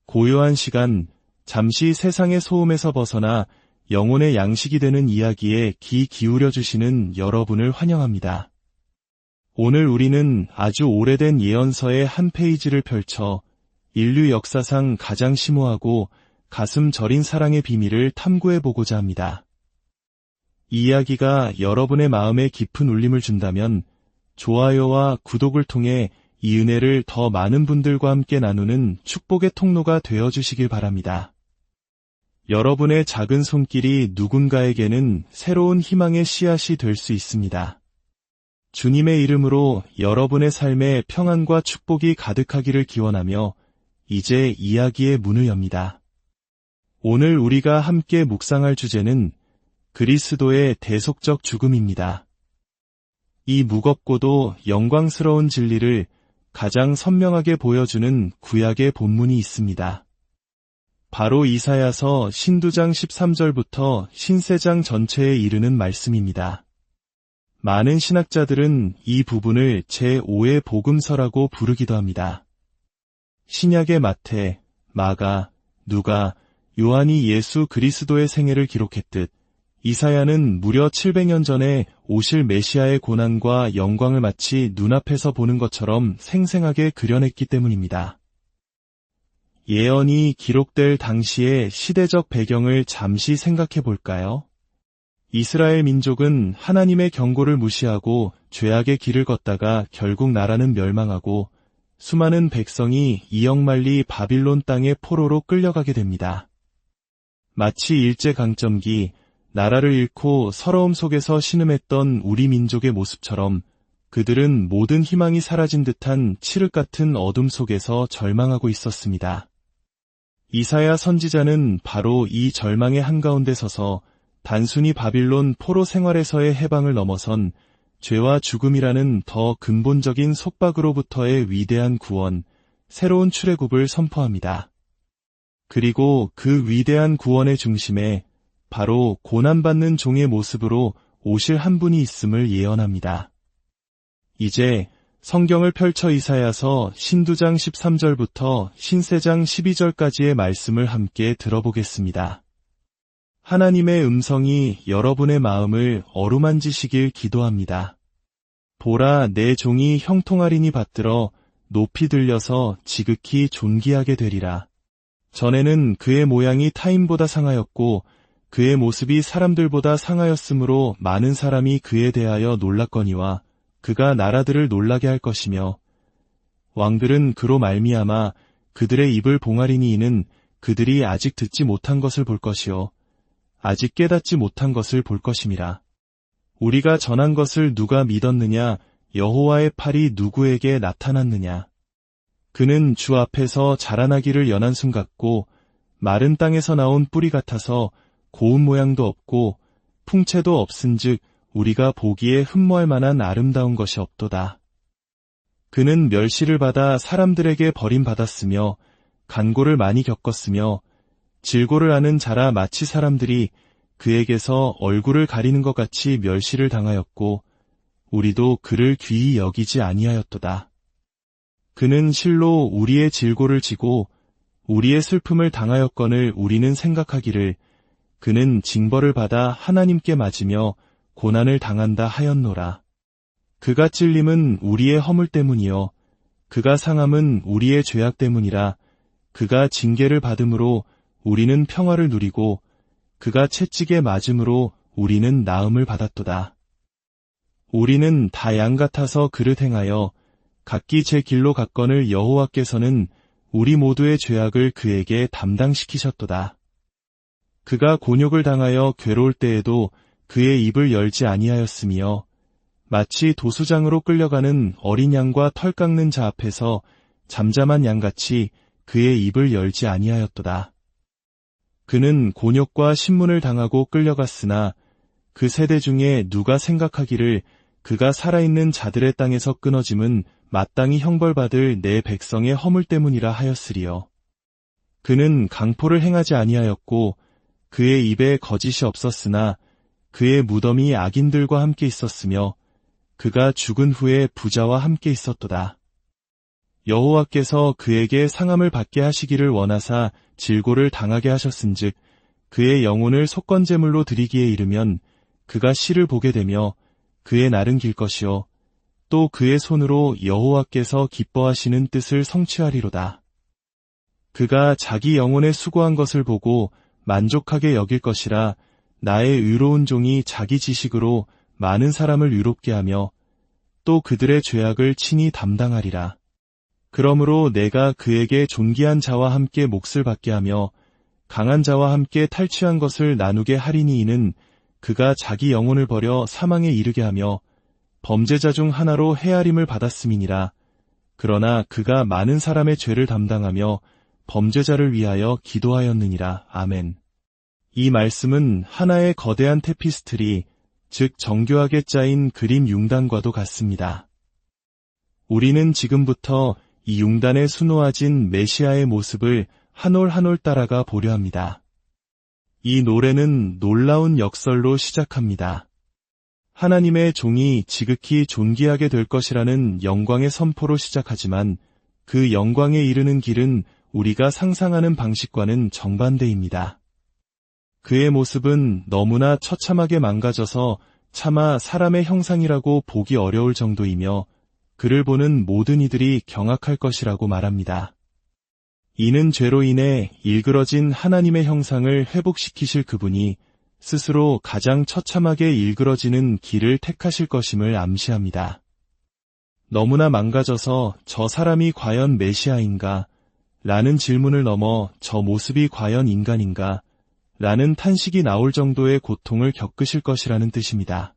고요한 시간, 잠시 세상의 소음에서 벗어나 영혼의 양식이 되는 이야기에 귀 기울여 주시는 여러분을 환영합니다. 오늘 우리는 아주 오래된 예언서의 한 페이지를 펼쳐 인류 역사상 가장 심오하고 가슴 저린 사랑의 비밀을 탐구해 보고자 합니다. 이 이야기가 여러분의 마음에 깊은 울림을 준다면 좋아요와 구독을 통해 이 은혜를 더 많은 분들과 함께 나누는 축복의 통로가 되어주시길 바랍니다. 여러분의 작은 손길이 누군가에게는 새로운 희망의 씨앗이 될 수 있습니다. 주님의 이름으로 여러분의 삶에 평안과 축복이 가득하기를 기원하며 이제 이야기의 문을 엽니다. 오늘 우리가 함께 묵상할 주제는 그리스도의 대속적 죽음입니다. 이 무겁고도 영광스러운 진리를 가장 선명하게 보여주는 구약의 본문이 있습니다. 바로 이사야서 신두장 13절부터 신세장 전체에 이르는 말씀입니다. 많은 신학자들은 이 부분을 제5의 복음서라고 부르기도 합니다. 신약의 마태, 마가, 누가, 요한이 예수 그리스도의 생애를 기록했듯 이사야는 무려 700년 전에 오실 메시아의 고난과 영광을 마치 눈앞에서 보는 것처럼 생생하게 그려냈기 때문입니다. 예언이 기록될 당시의 시대적 배경을 잠시 생각해 볼까요? 이스라엘 민족은 하나님의 경고를 무시하고 죄악의 길을 걷다가 결국 나라는 멸망하고 수많은 백성이 이역만리 바빌론 땅의 포로로 끌려가게 됩니다. 마치 일제강점기, 나라를 잃고 서러움 속에서 신음했던 우리 민족의 모습처럼 그들은 모든 희망이 사라진 듯한 칠흑 같은 어둠 속에서 절망하고 있었습니다. 이사야 선지자는 바로 이 절망의 한가운데 서서 단순히 바빌론 포로 생활에서의 해방을 넘어선 죄와 죽음이라는 더 근본적인 속박으로부터의 위대한 구원, 새로운 출애굽을 선포합니다. 그리고 그 위대한 구원의 중심에 바로 고난받는 종의 모습으로 오실 한 분이 있음을 예언합니다. 이제 성경을 펼쳐 이사야서 신두장 13절부터 신세장 12절까지의 말씀을 함께 들어보겠습니다. 하나님의 음성이 여러분의 마음을 어루만지시길 기도합니다. 보라, 내 종이 형통하리니 받들어 높이 들려서 지극히 존귀하게 되리라. 전에는 그의 모양이 타인보다 상하였고 그의 모습이 사람들보다 상하였으므로 많은 사람이 그에 대하여 놀랐거니와 그가 나라들을 놀라게 할 것이며 왕들은 그로 말미암아 그들의 입을 봉하리니 이는 그들이 아직 듣지 못한 것을 볼 것이요 아직 깨닫지 못한 것을 볼 것임이라. 우리가 전한 것을 누가 믿었느냐? 여호와의 팔이 누구에게 나타났느냐? 그는 주 앞에서 자라나기를 연한 순 같고 마른 땅에서 나온 뿌리 같아서 고운 모양도 없고 풍채도 없은즉 우리가 보기에 흠모할 만한 아름다운 것이 없도다. 그는 멸시를 받아 사람들에게 버림받았으며 간고를 많이 겪었으며 질고를 아는 자라 마치 사람들이 그에게서 얼굴을 가리는 것 같이 멸시를 당하였고 우리도 그를 귀히 여기지 아니하였도다. 그는 실로 우리의 질고를 지고 우리의 슬픔을 당하였거늘 우리는 생각하기를 그는 징벌을 받아 하나님께 맞으며 고난을 당한다 하였노라. 그가 찔림은 우리의 허물 때문이요 그가 상함은 우리의 죄악 때문이라. 그가 징계를 받음으로 우리는 평화를 누리고 그가 채찍에 맞음으로 우리는 나음을 받았도다. 우리는 다 양 같아서 그를 행하여 각기 제 길로 갔거늘 여호와께서는 우리 모두의 죄악을 그에게 담당시키셨도다. 그가 곤욕을 당하여 괴로울 때에도 그의 입을 열지 아니하였으며 마치 도수장으로 끌려가는 어린 양과 털 깎는 자 앞에서 잠잠한 양같이 그의 입을 열지 아니하였도다. 그는 곤욕과 신문을 당하고 끌려갔으나 그 세대 중에 누가 생각하기를 그가 살아있는 자들의 땅에서 끊어짐은 마땅히 형벌받을 내 백성의 허물 때문이라 하였으리요. 그는 강포를 행하지 아니하였고 그의 입에 거짓이 없었으나 그의 무덤이 악인들과 함께 있었으며 그가 죽은 후에 부자와 함께 있었도다. 여호와께서 그에게 상함을 받게 하시기를 원하사 질고를 당하게 하셨은즉 그의 영혼을 속건제물로 드리기에 이르면 그가 씨를 보게 되며 그의 날은 길 것이요 또 그의 손으로 여호와께서 기뻐하시는 뜻을 성취하리로다. 그가 자기 영혼에 수고한 것을 보고 만족하게 여길 것이라. 나의 의로운 종이 자기 지식으로 많은 사람을 의롭게 하며 또 그들의 죄악을 친히 담당하리라. 그러므로 내가 그에게 존귀한 자와 함께 몫을 받게 하며 강한 자와 함께 탈취한 것을 나누게 하리니 이는 그가 자기 영혼을 버려 사망에 이르게 하며 범죄자 중 하나로 헤아림을 받았음이니라. 그러나 그가 많은 사람의 죄를 담당하며 범죄자를 위하여 기도하였느니라. 아멘. 이 말씀은 하나의 거대한 테피스트리, 즉 정교하게 짜인 그림 융단과도 같습니다. 우리는 지금부터 이 융단에 수놓아진 메시아의 모습을 한 올 한 올 따라가 보려 합니다. 이 노래는 놀라운 역설로 시작합니다. 하나님의 종이 지극히 존귀하게 될 것이라는 영광의 선포로 시작하지만 그 영광에 이르는 길은 우리가 상상하는 방식과는 정반대입니다. 그의 모습은 너무나 처참하게 망가져서 차마 사람의 형상이라고 보기 어려울 정도이며 그를 보는 모든 이들이 경악할 것이라고 말합니다. 이는 죄로 인해 일그러진 하나님의 형상을 회복시키실 그분이 스스로 가장 처참하게 일그러지는 길을 택하실 것임을 암시합니다. 너무나 망가져서 저 사람이 과연 메시아인가? 라는 질문을 넘어 저 모습이 과연 인간인가? 라는 탄식이 나올 정도의 고통을 겪으실 것이라는 뜻입니다.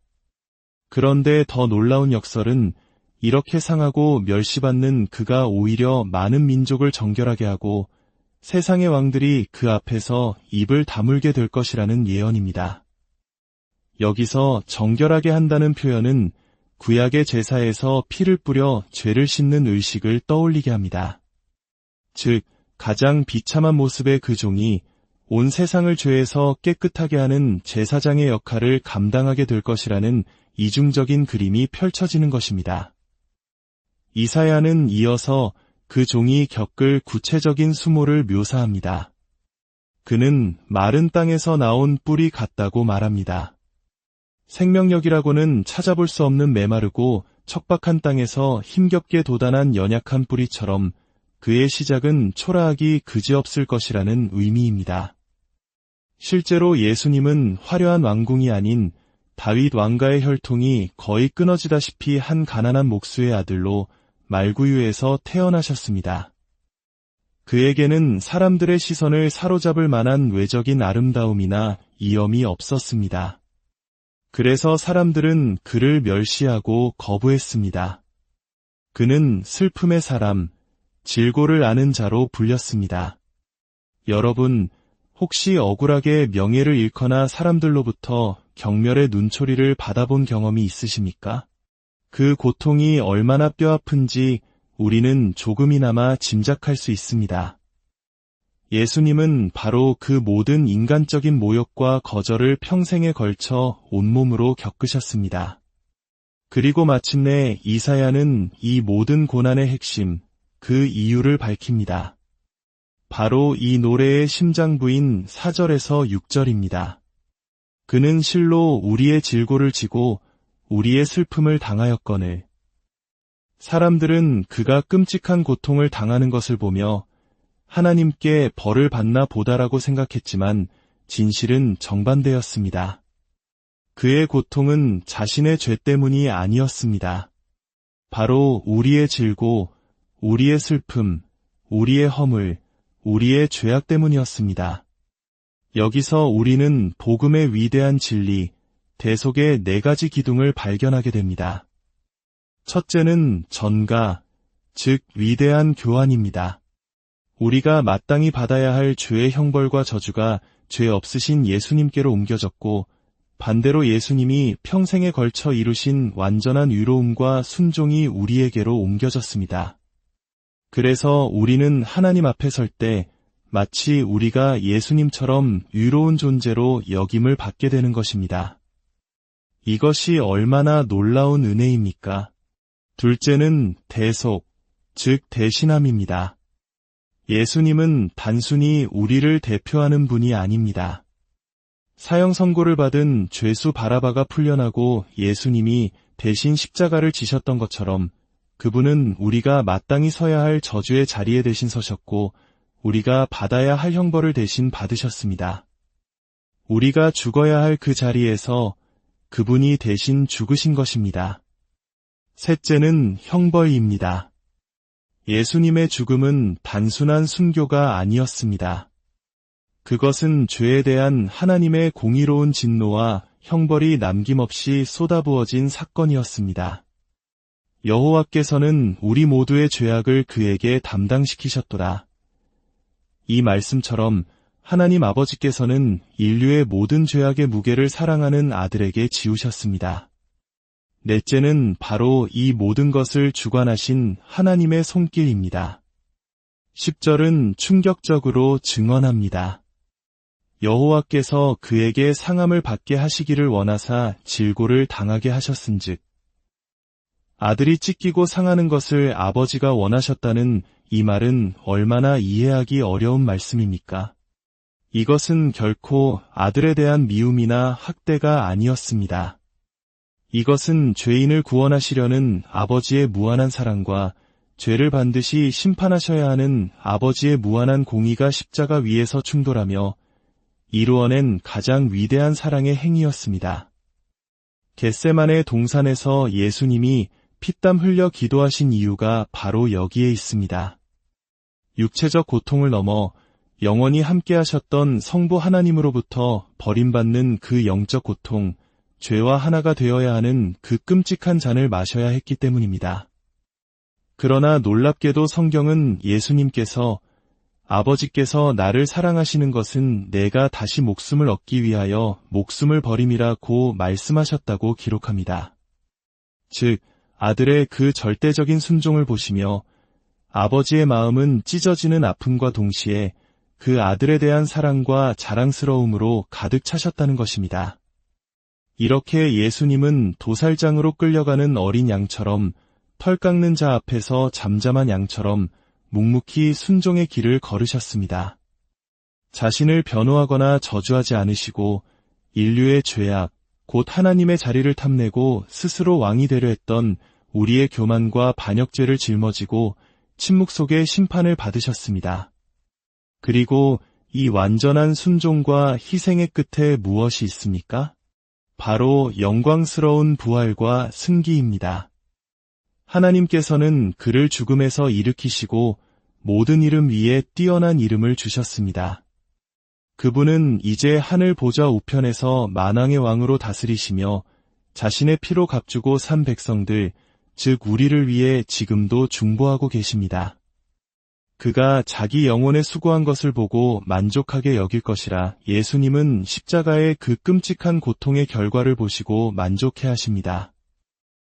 그런데 더 놀라운 역설은 이렇게 상하고 멸시받는 그가 오히려 많은 민족을 정결하게 하고 세상의 왕들이 그 앞에서 입을 다물게 될 것이라는 예언입니다. 여기서 정결하게 한다는 표현은 구약의 제사에서 피를 뿌려 죄를 씻는 의식을 떠올리게 합니다. 즉, 가장 비참한 모습의 그 종이 온 세상을 죄에서 깨끗하게 하는 제사장의 역할을 감당하게 될 것이라는 이중적인 그림이 펼쳐지는 것입니다. 이사야는 이어서 그 종이 겪을 구체적인 수모를 묘사합니다. 그는 마른 땅에서 나온 뿔이 같다고 말합니다. 생명력이라고는 찾아볼 수 없는 메마르고 척박한 땅에서 힘겹게 돋아난 연약한 뿌리처럼 그의 시작은 초라하기 그지없을 것이라는 의미입니다. 실제로 예수님은 화려한 왕궁이 아닌 다윗 왕가의 혈통이 거의 끊어지다시피 한 가난한 목수의 아들로 말구유에서 태어나셨습니다. 그에게는 사람들의 시선을 사로잡을 만한 외적인 아름다움이나 이염이 없었습니다. 그래서 사람들은 그를 멸시하고 거부했습니다. 그는 슬픔의 사람, 질고를 아는 자로 불렸습니다. 여러분, 혹시 억울하게 명예를 잃거나 사람들로부터 경멸의 눈초리를 받아본 경험이 있으십니까? 그 고통이 얼마나 뼈아픈지 우리는 조금이나마 짐작할 수 있습니다. 예수님은 바로 그 모든 인간적인 모욕과 거절을 평생에 걸쳐 온몸으로 겪으셨습니다. 그리고 마침내 이사야는 이 모든 고난의 핵심, 그 이유를 밝힙니다. 바로 이 노래의 심장부인 4절에서 6절입니다. 그는 실로 우리의 질고를 지고 우리의 슬픔을 당하였거늘. 사람들은 그가 끔찍한 고통을 당하는 것을 보며 하나님께 벌을 받나 보다라고 생각했지만 진실은 정반대였습니다. 그의 고통은 자신의 죄 때문이 아니었습니다. 바로 우리의 질고, 우리의 슬픔, 우리의 허물, 우리의 죄악 때문이었습니다. 여기서 우리는 복음의 위대한 진리, 대속의 4가지 기둥을 발견하게 됩니다. 첫째는 전가, 즉 위대한 교환입니다. 우리가 마땅히 받아야 할 죄의 형벌과 저주가 죄 없으신 예수님께로 옮겨졌고 반대로 예수님이 평생에 걸쳐 이루신 완전한 의로움과 순종이 우리에게로 옮겨졌습니다. 그래서 우리는 하나님 앞에 설 때 마치 우리가 예수님처럼 의로운 존재로 여김을 받게 되는 것입니다. 이것이 얼마나 놀라운 은혜입니까? 둘째는 대속, 즉 대신함입니다. 예수님은 단순히 우리를 대표하는 분이 아닙니다. 사형 선고를 받은 죄수 바라바가 풀려나고 예수님이 대신 십자가를 지셨던 것처럼 그분은 우리가 마땅히 서야 할 저주의 자리에 대신 서셨고 우리가 받아야 할 형벌을 대신 받으셨습니다. 우리가 죽어야 할 그 자리에서 그분이 대신 죽으신 것입니다. 셋째는 형벌입니다. 예수님의 죽음은 단순한 순교가 아니었습니다. 그것은 죄에 대한 하나님의 공의로운 진노와 형벌이 남김없이 쏟아부어진 사건이었습니다. 여호와께서는 우리 모두의 죄악을 그에게 담당시키셨도다. 이 말씀처럼 하나님 아버지께서는 인류의 모든 죄악의 무게를 사랑하는 아들에게 지우셨습니다. 넷째는 바로 이 모든 것을 주관하신 하나님의 손길입니다. 10절은 충격적으로 증언합니다. 여호와께서 그에게 상함을 받게 하시기를 원하사 질고를 당하게 하셨은즉 아들이 찢기고 상하는 것을 아버지가 원하셨다는 이 말은 얼마나 이해하기 어려운 말씀입니까? 이것은 결코 아들에 대한 미움이나 학대가 아니었습니다. 이것은 죄인을 구원하시려는 아버지의 무한한 사랑과 죄를 반드시 심판하셔야 하는 아버지의 무한한 공의가 십자가 위에서 충돌하며 이루어낸 가장 위대한 사랑의 행위였습니다. 겟세마네 동산에서 예수님이 피땀 흘려 기도하신 이유가 바로 여기에 있습니다. 육체적 고통을 넘어 영원히 함께하셨던 성부 하나님으로부터 버림받는 그 영적 고통, 죄와 하나가 되어야 하는 그 끔찍한 잔을 마셔야 했기 때문입니다. 그러나 놀랍게도 성경은 예수님께서 아버지께서 나를 사랑하시는 것은 내가 다시 목숨을 얻기 위하여 목숨을 버림이라고 말씀하셨다고 기록합니다. 즉, 아들의 그 절대적인 순종을 보시며 아버지의 마음은 찢어지는 아픔과 동시에 그 아들에 대한 사랑과 자랑스러움으로 가득 차셨다는 것입니다. 이렇게 예수님은 도살장으로 끌려가는 어린 양처럼 털 깎는 자 앞에서 잠잠한 양처럼 묵묵히 순종의 길을 걸으셨습니다. 자신을 변호하거나 저주하지 않으시고 인류의 죄악, 곧 하나님의 자리를 탐내고 스스로 왕이 되려 했던 우리의 교만과 반역죄를 짊어지고 침묵 속에 심판을 받으셨습니다. 그리고 이 완전한 순종과 희생의 끝에 무엇이 있습니까? 바로 영광스러운 부활과 승기입니다. 하나님께서는 그를 죽음에서 일으키시고 모든 이름 위에 뛰어난 이름을 주셨습니다. 그분은 이제 하늘 보좌 우편에서 만왕의 왕으로 다스리시며 자신의 피로 값주고 산 백성들, 즉 우리를 위해 지금도 중보하고 계십니다. 그가 자기 영혼에 수고한 것을 보고 만족하게 여길 것이라 예수님은 십자가의 그 끔찍한 고통의 결과를 보시고 만족해 하십니다.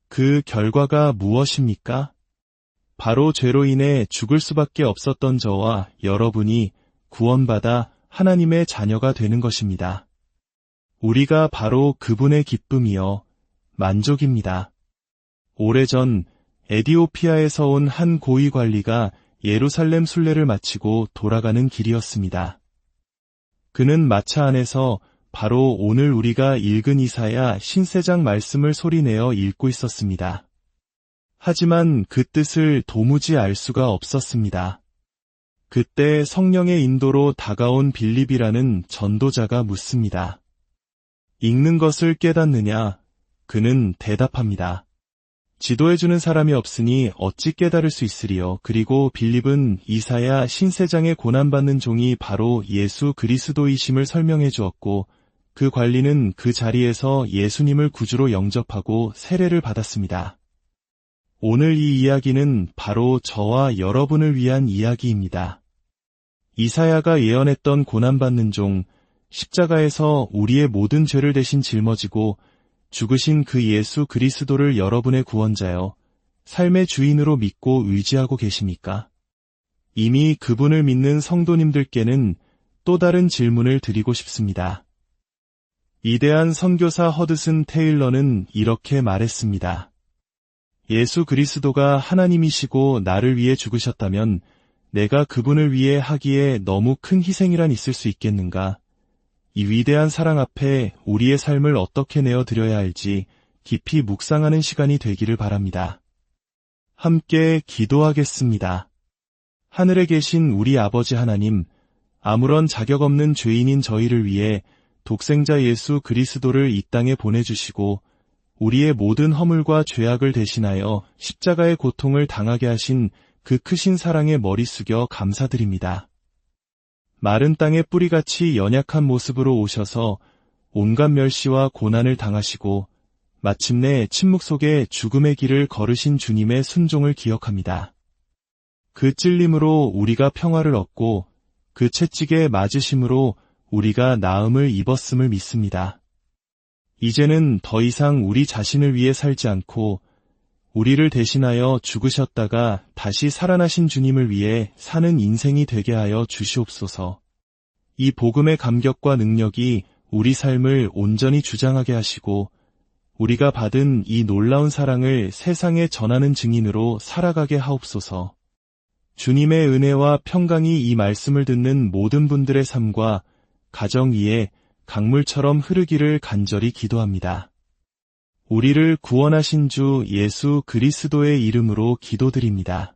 그 결과가 무엇입니까? 바로 죄로 인해 죽을 수밖에 없었던 저와 여러분이 구원받아 하나님의 자녀가 되는 것입니다. 우리가 바로 그분의 기쁨이요 만족입니다. 오래전 에디오피아에서 온 한 고위 관리가 예루살렘 순례를 마치고 돌아가는 길이었습니다. 그는 마차 안에서 바로 오늘 우리가 읽은 이사야 신세장 말씀을 소리내어 읽고 있었습니다. 하지만 그 뜻을 도무지 알 수가 없었습니다. 그때 성령의 인도로 다가온 빌립이라는 전도자가 묻습니다. 읽는 것을 깨닫느냐? 그는 대답합니다. 지도해주는 사람이 없으니 어찌 깨달을 수 있으리요. 그리고 빌립은 이사야 신세장의 고난받는 종이 바로 예수 그리스도이심을 설명해 주었고 그 관리는 그 자리에서 예수님을 구주로 영접하고 세례를 받았습니다. 오늘 이 이야기는 바로 저와 여러분을 위한 이야기입니다. 이사야가 예언했던 고난받는 종, 십자가에서 우리의 모든 죄를 대신 짊어지고 죽으신 그 예수 그리스도를 여러분의 구원자여, 삶의 주인으로 믿고 의지하고 계십니까? 이미 그분을 믿는 성도님들께는 또 다른 질문을 드리고 싶습니다. 이대한 선교사 허드슨 테일러는 이렇게 말했습니다. 예수 그리스도가 하나님이시고 나를 위해 죽으셨다면 내가 그분을 위해 하기에 너무 큰 희생이란 있을 수 있겠는가? 이 위대한 사랑 앞에 우리의 삶을 어떻게 내어드려야 할지 깊이 묵상하는 시간이 되기를 바랍니다. 함께 기도하겠습니다. 하늘에 계신 우리 아버지 하나님, 아무런 자격 없는 죄인인 저희를 위해 독생자 예수 그리스도를 이 땅에 보내주시고 우리의 모든 허물과 죄악을 대신하여 십자가의 고통을 당하게 하신 그 크신 사랑에 머리 숙여 감사드립니다. 마른 땅에 뿌리같이 연약한 모습으로 오셔서 온갖 멸시와 고난을 당하시고 마침내 침묵 속에 죽음의 길을 걸으신 주님의 순종을 기억합니다. 그 찔림으로 우리가 평화를 얻고 그 채찍에 맞으심으로 우리가 나음을 입었음을 믿습니다. 이제는 더 이상 우리 자신을 위해 살지 않고 우리를 대신하여 죽으셨다가 다시 살아나신 주님을 위해 사는 인생이 되게 하여 주시옵소서. 이 복음의 감격과 능력이 우리 삶을 온전히 주장하게 하시고 우리가 받은 이 놀라운 사랑을 세상에 전하는 증인으로 살아가게 하옵소서. 주님의 은혜와 평강이 이 말씀을 듣는 모든 분들의 삶과 가정 위에 강물처럼 흐르기를 간절히 기도합니다. 우리를 구원하신 주 예수 그리스도의 이름으로 기도드립니다.